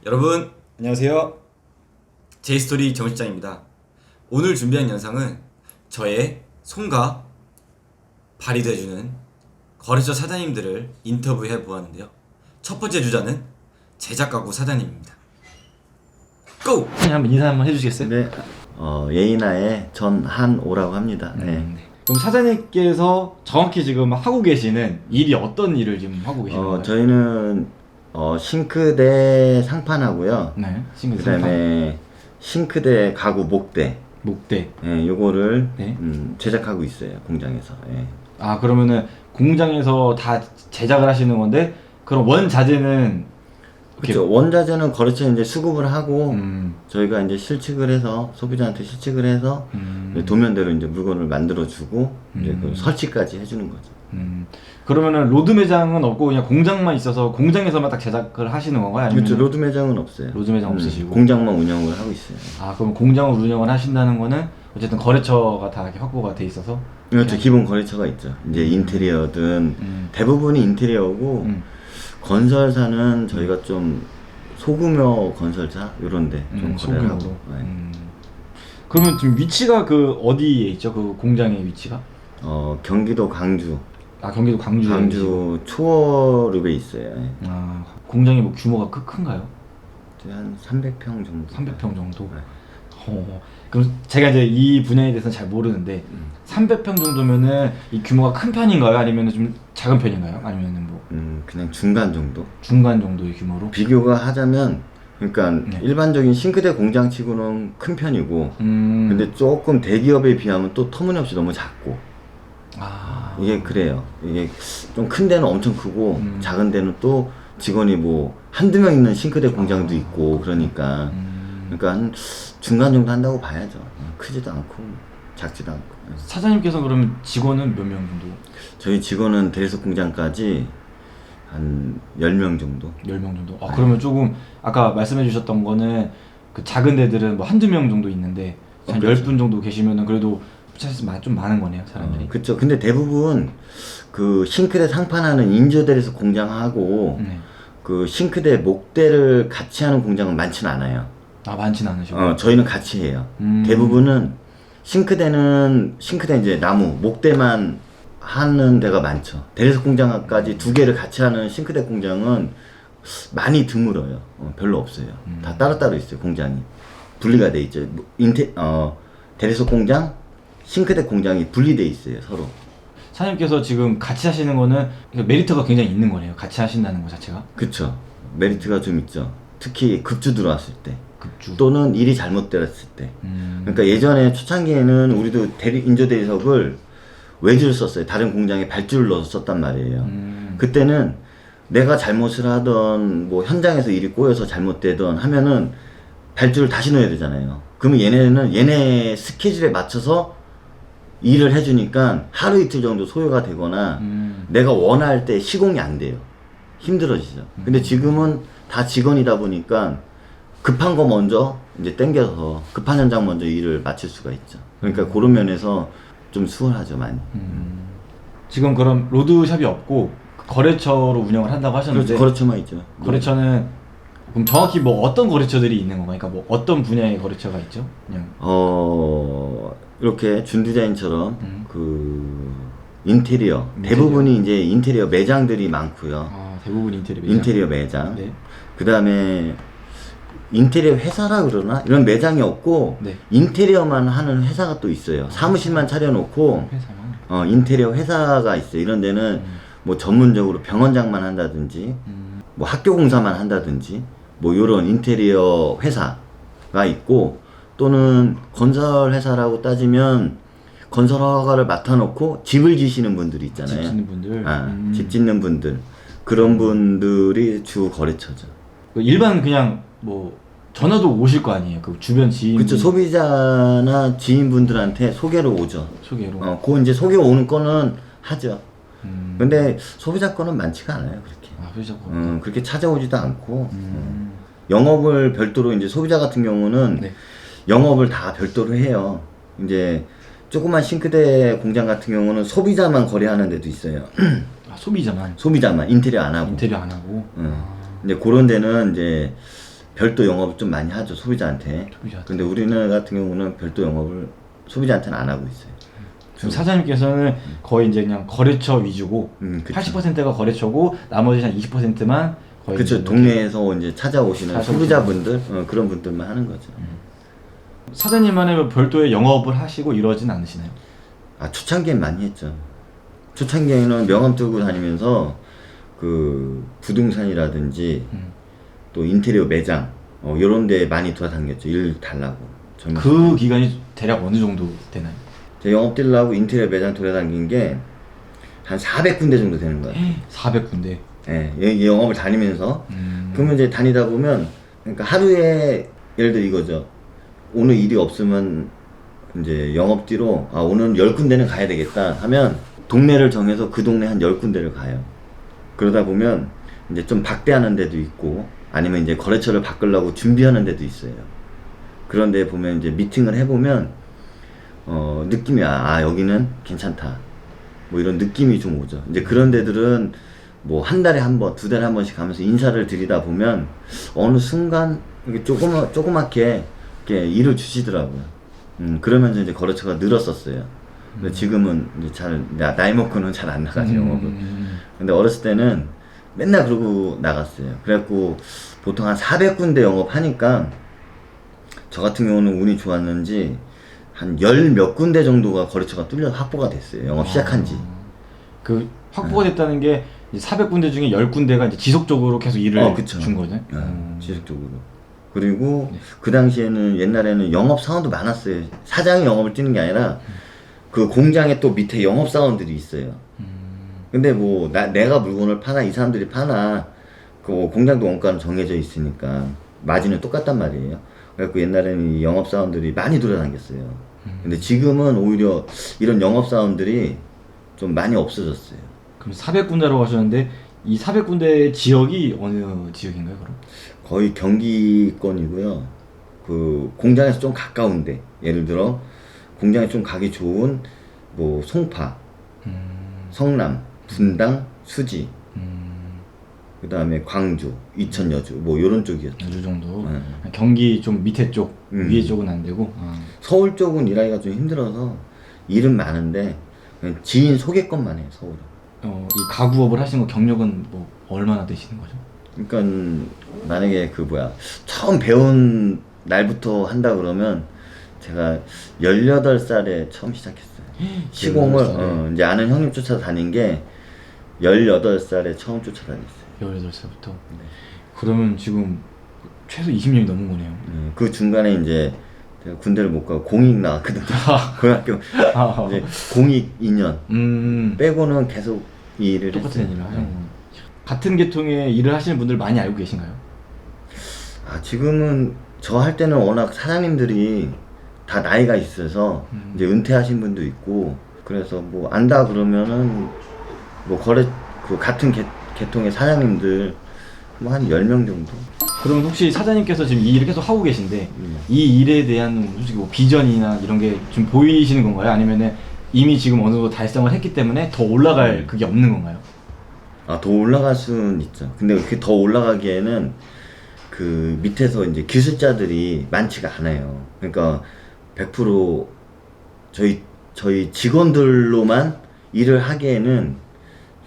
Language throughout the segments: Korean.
여러분 안녕하세요. 제이스토리 정실장입니다. 오늘 준비한 영상은 저의 손과 발이 돼주는 거래처 사장님들을 인터뷰해 보았는데요. 첫 번째 주자는 제작가구 사장님입니다. 고! 사장님 한번 인사 한번 해주시겠어요? 네, 예인아의 전한오라고 합니다. 네. 그럼 사장님께서 정확히 지금 하고 계시는 일이 어떤 일을 지금 하고 계시는 거예요? 저희는 싱크대 상판하고요. 네, 싱글 그다음에 싱크대 가구 목대, 목대. 예, 요거를 네. 제작하고 있어요 공장에서. 예. 아 그러면은 공장에서 다 제작을 하시는 건데 그럼 원자재는 이렇게- 그렇죠. 원자재는 거래처에 이제 수급을 하고 저희가 이제 실측을 해서 소비자한테 실측을 해서 도면대로 이제 물건을 만들어주고 이제 그 설치까지 해주는 거죠. 그러면은 로드 매장은 없고 그냥 공장만 있어서 공장에서만 딱 제작을 하시는 건가요? 아니면 그렇죠. 로드 매장은 없어요. 로드 매장 없으시고 공장만 운영을 하고 있어요. 아 그럼 공장을 운영을 하신다는 거는 어쨌든 거래처가 다 이렇게 확보가 돼 있어서 그렇죠. 기본 거래처가 있죠. 이제 인테리어든 대부분이 인테리어고 건설사는 저희가 좀 소규모 건설사 요런데 좀 거래를 하고. 소규모로. 네. 그러면 지금 위치가 그 어디에 있죠? 그 공장의 위치가? 경기도 광주, 아 경기도 광주에 계시고. 광주 초월읍에 있어요. 예. 아 공장이 뭐 규모가 큰가요? 한 300평 정도. 300평 정도. 네. 그럼 제가 이제 이 분야에 대해서는 잘 모르는데 300평 정도면은 이 규모가 큰 편인가요? 아니면은 좀 작은 편인가요? 아니면은 뭐 그냥 중간 정도. 중간 정도의 규모로? 비교가 하자면 그러니까 네. 일반적인 싱크대 공장치고는 큰 편이고 근데 조금 대기업에 비하면 또 터무니없이 너무 작고 아 이게 그래요. 이게 좀 큰 데는 엄청 크고 작은 데는 또 직원이 뭐 한두 명 있는 싱크대 공장도 있고 그러니까 한 중간 정도 한다고 봐야죠. 크지도 않고 작지도 않고. 사장님께서 그러면 직원은 몇 명 정도? 저희 직원은 대리석 공장까지 한 10명 정도. 10명 정도. 아 그러면 조금 아까 말씀해 주셨던 거는 그 작은 데들은 뭐 한두 명 정도 있는데 한 그렇죠. 10분 정도 계시면은 그래도 사실 좀 많은 거네요, 사람들이. 그쵸. 근데 대부분 그 싱크대 상판하는 인조 대리석 공장하고 네. 그 싱크대 목대를 같이 하는 공장은 많지는 않아요. 아 많진 않으시고. 저희는 같이 해요. 대부분은 싱크대 이제 나무, 목대만 하는 데가 많죠. 대리석 공장까지 두 개를 같이 하는 싱크대 공장은 많이 드물어요. 별로 없어요. 다 따로따로 있어요, 공장이. 분리가 돼 있죠. 대리석 공장, 싱크대 공장이 분리돼 있어요, 서로. 사장님께서 지금 같이 하시는 거는 메리트가 굉장히 있는 거네요. 같이 하신다는 거 자체가. 그쵸. 메리트가 좀 있죠. 특히 급주 들어왔을 때. 급주. 또는 일이 잘못되었을 때. 그러니까 예전에 초창기에는 우리도 인조 대리석을 외주를 썼어요. 다른 공장에 발주를 넣어서 썼단 말이에요. 그때는 내가 잘못을 하던 뭐 현장에서 일이 꼬여서 잘못되던 하면은 발주를 다시 넣어야 되잖아요. 그러면 얘네는 얘네 스케줄에 맞춰서 일을 해주니까 하루 이틀 정도 소요가 되거나 내가 원할 때 시공이 안 돼요. 힘들어지죠. 근데 지금은 다 직원이다 보니까 급한 거 먼저 이제 땡겨서 급한 현장 먼저 일을 마칠 수가 있죠. 그러니까 그런 면에서 좀 수월하죠, 많이. 지금 그럼 로드샵이 없고 거래처로 운영을 한다고 하셨는데 그렇죠. 거래처만 있죠. 거래처는 그럼 정확히 뭐 어떤 거래처들이 있는 건가요? 그러니까 뭐 어떤 분야의 거래처가 있죠? 그냥 이렇게 준디자인처럼 그 인테리어 대부분이 이제 인테리어 매장들이 많고요. 대부분 인테리어 매장. 인테리어 매장. 네. 그 다음에 인테리어 회사라 그러나 이런 매장이 없고 네. 인테리어만 하는 회사가 또 있어요. 사무실만 차려놓고 회사만. 인테리어 회사가 있어요. 이런 데는 뭐 전문적으로 병원장만 한다든지 뭐 학교 공사만 한다든지 뭐 요런 인테리어 회사가 있고 또는 건설 회사라고 따지면 건설 허가를 맡아놓고 집을 지시는 분들이 있잖아요. 집 짓는 분들. 집 짓는 분들 그런 분들이 주 거래처죠. 일반 그냥 뭐 전화도 오실 거 아니에요. 그 주변 지인. 그쵸. 소비자나 지인분들한테 소개로 오죠. 소개로. 그 이제 소개 오는 거는 하죠. 근데 소비자 거는 많지가 않아요, 그렇게. 소비자 거. 그렇게 찾아오지도 않고. 영업을 별도로 이제 소비자 같은 경우는 네. 영업을 다 별도로 해요. 이제 조그만 싱크대 공장 같은 경우는 소비자만 거래하는 데도 있어요. 소비자만. 소비자만 인테리어 안 하고. 인테리어 안 하고. 이제 그런 데는 이제 별도 영업을 좀 많이 하죠, 소비자한테. 근데 우리는 같은 경우는 별도 영업을 소비자한테는 안 하고 있어요. 그럼 사장님께서는 거의 이제 그냥 거래처 위주고 그쵸. 80%가 거래처고 나머지 한 20%만 거의 그쵸. 이제 동네에서 이제 찾아오시는 찾아오시는 소비자분들 그런 분들만 하는 거죠. 사장님만의 뭐 별도의 영업을 하시고 이러진 않으시나요? 아, 초창기엔 많이 했죠. 초창기에는 명함 들고 다니면서 그 부동산이라든지 또 인테리어 매장 이런 데 많이 돌아다녔죠. 일 달라고. 그 기간이 대략 어느 정도 되나요? 제 영업 뛰려고 인테리어 매장 돌아다닌 게 한 400군데 정도 되는 거예요. 400군데. 예, 이 영업을 다니면서 그러면 이제 다니다 보면 그러니까 하루에 예를 들어 이거죠. 오늘 일이 없으면 이제 영업 뒤로 오늘 10군데는 가야 되겠다 하면 동네를 정해서 그 동네 한 10군데를 가요. 그러다 보면 이제 좀 박대하는 데도 있고 아니면 이제 거래처를 바꾸려고 준비하는 데도 있어요. 그런데 보면 이제 미팅을 해보면 느낌이 여기는 괜찮다. 뭐 이런 느낌이 좀 오죠. 이제 그런 데들은 뭐 한 달에 한 번, 두 달에 한 번씩 가면서 인사를 드리다 보면 어느 순간 이렇게 조그맣게 이렇게 일을 주시더라고요. 그러면서 이제 거래처가 늘었었어요. 근데 지금은 이제 나이 먹고는 잘 안 나가죠, 영업을. 근데 어렸을 때는 맨날 그러고 나갔어요. 그래갖고 보통 한 400군데 영업하니까 저 같은 경우는 운이 좋았는지 한 10몇 군데 정도가 거래처가 뚫려 확보가 됐어요. 영업 시작한 지. 그 확보가 됐다는 게 400군데 중에 10군데가 이제 지속적으로 계속 일을 그쵸. 준 거죠? 지속적으로. 그리고 그 당시에는 옛날에는 영업 사원도 많았어요. 사장이 영업을 뛰는 게 아니라 그 공장에 또 밑에 영업 사원들이 있어요. 근데 뭐 내가 물건을 파나 이 사람들이 파나 그 공장도 원가는 정해져 있으니까 마진은 똑같단 말이에요. 그래갖고 옛날에는 이 영업 사원들이 많이 돌아다녔어요. 근데 지금은 오히려 이런 영업 사원들이 좀 많이 없어졌어요. 그럼 400군데라고 하셨는데 이 400군데 지역이 어느 지역인가요, 그럼? 거의 경기권이고요. 그 공장에서 좀 가까운데 예를 들어 공장에 좀 가기 좋은 뭐 송파, 성남, 분당, 수지, 그 다음에 광주, 이천, 여주 뭐 이런 쪽이었죠. 이 정도. 경기 좀 밑에 쪽, 위에 쪽은 안 되고. 서울 쪽은 일하기가 좀 힘들어서 일은 많은데 그냥 지인 소개권만 해요, 서울은. 이 가구업을 하시는 거 경력은 뭐 얼마나 되시는 거죠? 그러니까 만약에 처음 배운 날부터 한다 그러면 제가 18살에 처음 시작했어요. 시공을 이제 아는 형님 쫓아 다닌 게 18살에 처음 쫓아다녔어요. 18살부터? 네. 그러면 지금 최소 20년이 넘은 거네요. 그 중간에 이제 제가 군대를 못 가고 공익 나왔거든요. 고등학교 이제 공익 2년 빼고는 계속 이 일을 똑같은 했어요. 일을 하는 거. 같은 계통의 일을 하시는 분들 많이 알고 계신가요? 지금은 저 할 때는 워낙 사장님들이 다 나이가 있어서 이제 은퇴하신 분도 있고 그래서 뭐 안다 그러면은 뭐 같은 계통의 사장님들 뭐 한 10명 정도. 그럼 혹시 사장님께서 지금 이 일을 계속 하고 계신데 이 일에 대한 솔직히 뭐 비전이나 이런 게 좀 보이시는 건가요? 아니면은 이미 지금 어느 정도 달성을 했기 때문에 더 올라갈 그게 없는 건가요? 더 올라갈 수는 있죠. 근데 그 더 올라가기에는 그 밑에서 이제 기술자들이 많지가 않아요. 그러니까 100% 저희 직원들로만 일을 하기에는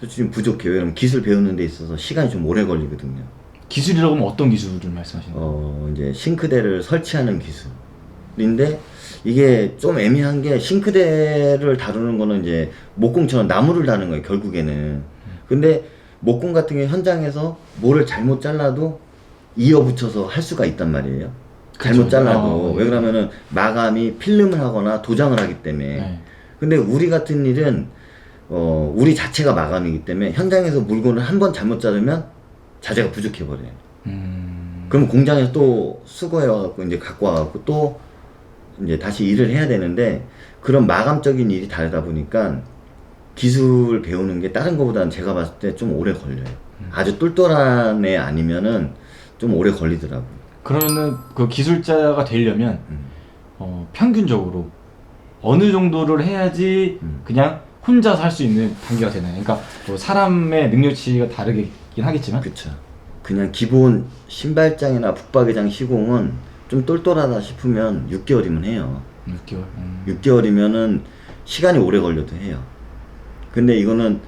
솔직히 부족해요. 왜냐면 기술 배우는 데 있어서 시간이 좀 오래 걸리거든요. 기술이라고 하면 어떤 기술을 말씀하시는 거예요? 이제 싱크대를 설치하는 기술인데 이게 좀 애매한 게 싱크대를 다루는 거는 이제 목공처럼 나무를 다는 거예요, 결국에는. 근데 목공 같은 경우 현장에서 뭐를 잘못 잘라도 이어붙여서 할 수가 있단 말이에요. 잘못 그쵸. 잘라도. 왜 그러면은 마감이 필름을 하거나 도장을 하기 때문에. 네. 근데 우리 같은 일은 우리 자체가 마감이기 때문에 현장에서 물건을 한 번 잘못 자르면 자재가 부족해 버려요. 그럼 공장에서 또 수거해 와갖고 이제 갖고 와갖고 또 이제 다시 일을 해야 되는데 그런 마감적인 일이 다르다 보니까 기술 배우는 게 다른 거보다는 제가 봤을 때 좀 오래 걸려요. 아주 똘똘한 애 아니면은 좀 오래 걸리더라고요. 그러면은 그 기술자가 되려면 평균적으로 어느 정도를 해야지 그냥 혼자서 할 수 있는 단계가 되나요? 그러니까 뭐 사람의 능력치가 다르긴 하겠지만 그쵸. 그냥 기본 신발장이나 붙박이장 시공은 좀 똘똘하다 싶으면 6개월이면 해요. 6개월. 6개월이면은 시간이 오래 걸려도 해요. 근데 이거는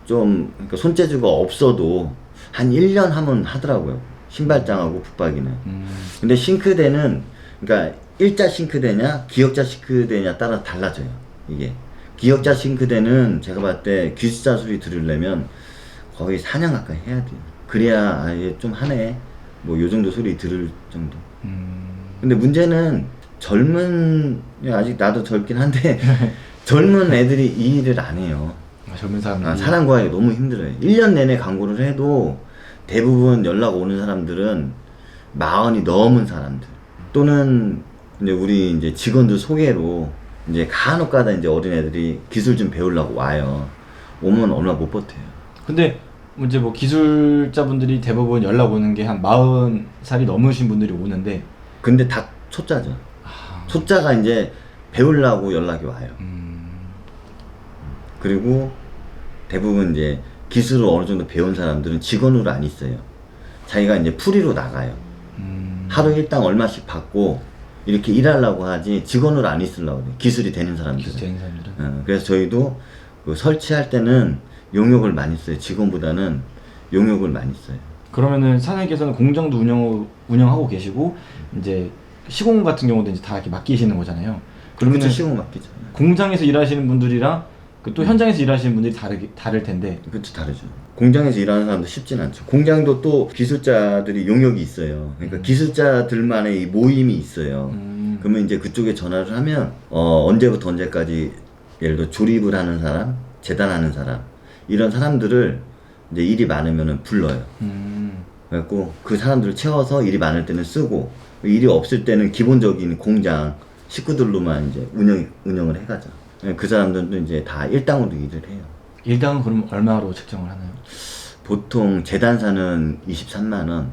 좀 그러니까 손재주가 없어도 한 1년 하면 하더라고요. 신발장하고 붙박이는. 근데 싱크대는 그러니까 일자 싱크대냐 기역자 싱크대냐 따라 달라져요. 이게 기역자 싱크대는 제가 봤을 때 기술자 소리 들으려면 거의 4년 가까이 해야 돼요. 그래야 아예 좀 하네 뭐 요 정도 소리 들을 정도. 근데 문제는 아직 나도 젊긴 한데 젊은 애들이 이 일을 안 해요. 젊은 사람들이. 사람 구하기 너무 힘들어요. 1년 내내 광고를 해도 대부분 연락 오는 사람들은 40이 넘은 사람들 또는 이제 우리 이제 직원들 소개로 이제 간혹가다 이제 어린애들이 기술 좀 배우려고 와요. 오면 얼마 못 버텨요. 근데 이제 뭐 기술자분들이 대부분 연락 오는 게 한 40살이 넘으신 분들이 오는데 근데 다 초짜죠. 초짜가 이제 배우려고 연락이 와요. 그리고 대부분 이제 기술을 어느 정도 배운 사람들은 직원으로 안 있어요. 자기가 이제 프리로 나가요. 하루 일당 얼마씩 받고 이렇게 일하려고 하지 직원으로 안 있으려고 그래. 기술이 되는 사람들은. 기술 되는 사람들은. 그래서 저희도 그 설치할 때는 용역을 많이 써요. 직원보다는 용역을 많이 써요. 그러면은 사장님께서는 공장도 운영하고 계시고 이제 시공 같은 경우도 이제 다 이렇게 맡기시는 거잖아요. 그러면 시공 맡기죠. 공장에서 일하시는 분들이랑 그 또 현장에서 일하시는 분들이 다를 텐데. 그렇죠, 다르죠. 공장에서 일하는 사람도 쉽진 않죠. 공장도 또 기술자들이 용역이 있어요. 그러니까 기술자들만의 이 모임이 있어요. 그러면 이제 그쪽에 전화를 하면 언제부터 언제까지 예를 들어 조립을 하는 사람, 재단하는 사람 이런 사람들을 이제 일이 많으면은 불러요. 그래갖고 그 사람들을 채워서 일이 많을 때는 쓰고 일이 없을 때는 기본적인 공장 식구들로만 이제 운영을 해가죠. 그 사람들도 이제 다 일당으로 일을 해요. 일당은 그럼 얼마로 책정을 하나요? 보통 재단사는 23만 원,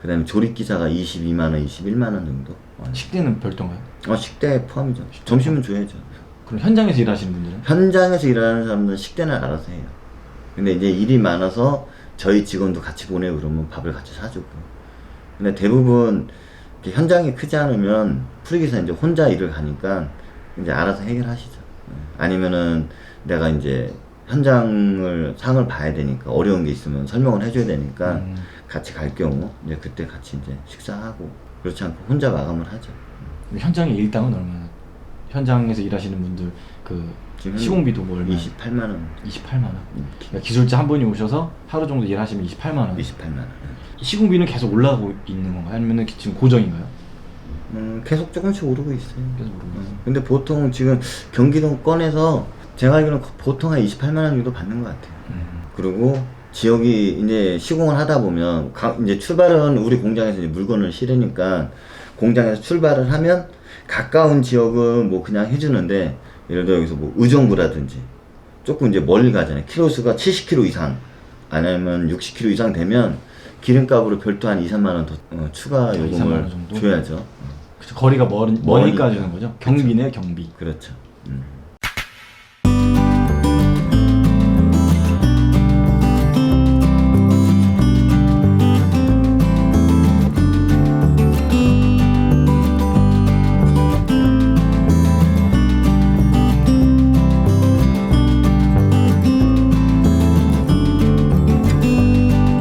그다음에 조립기사가 22만 원, 21만 원 정도. 식대는 별도인가요? 식대 포함이죠. 점심은 줘야죠. 그럼 현장에서 일하시는 분들은? 현장에서 일하는 사람들은 식대는 알아서 해요. 근데 이제 일이 많아서 저희 직원도 같이 보내고 그러면 밥을 같이 사주고. 근데 대부분 현장이 크지 않으면 프리기사 이제 혼자 일을 가니까 이제 알아서 해결하시죠. 아니면은 내가 이제 현장을 상을 봐야 되니까 어려운 게 있으면 설명을 해줘야 되니까 같이 갈 경우 이제 그때 같이 이제 식사하고 그렇지 않고 혼자 마감을 하죠. 현장의 일당은 얼마나? 현장에서 일하시는 분들 그 시공비도 뭐 얼마? 28만 원. 28만 원. 그러니까 기술자 한 분이 오셔서 하루 정도 일하시면 28만 원. 28만 원. 시공비는 계속 올라가고 있는 건가요? 아니면 지금 고정인가요? 계속 조금씩 오르고 있어요. 계속 오르고 있어요. 근데 보통 지금 경기도 건에서 제가 알기로는 보통 한 28만 원 정도 받는 것 같아요. 그리고 지역이 이제 시공을 하다 보면 이제 출발은 우리 공장에서 이제 물건을 실으니까 공장에서 출발을 하면 가까운 지역은 뭐 그냥 해주는데 예를 들어 여기서 뭐 의정부라든지 조금 이제 멀리 가잖아요. 키로수가 70km 이상 아니면 60km 이상 되면 기름값으로 별도 한 2, 3만 원 더 추가 요금을 줘야죠. 그쵸, 거리가 머니까 주는 거죠? 경비네요, 경비. 그렇죠.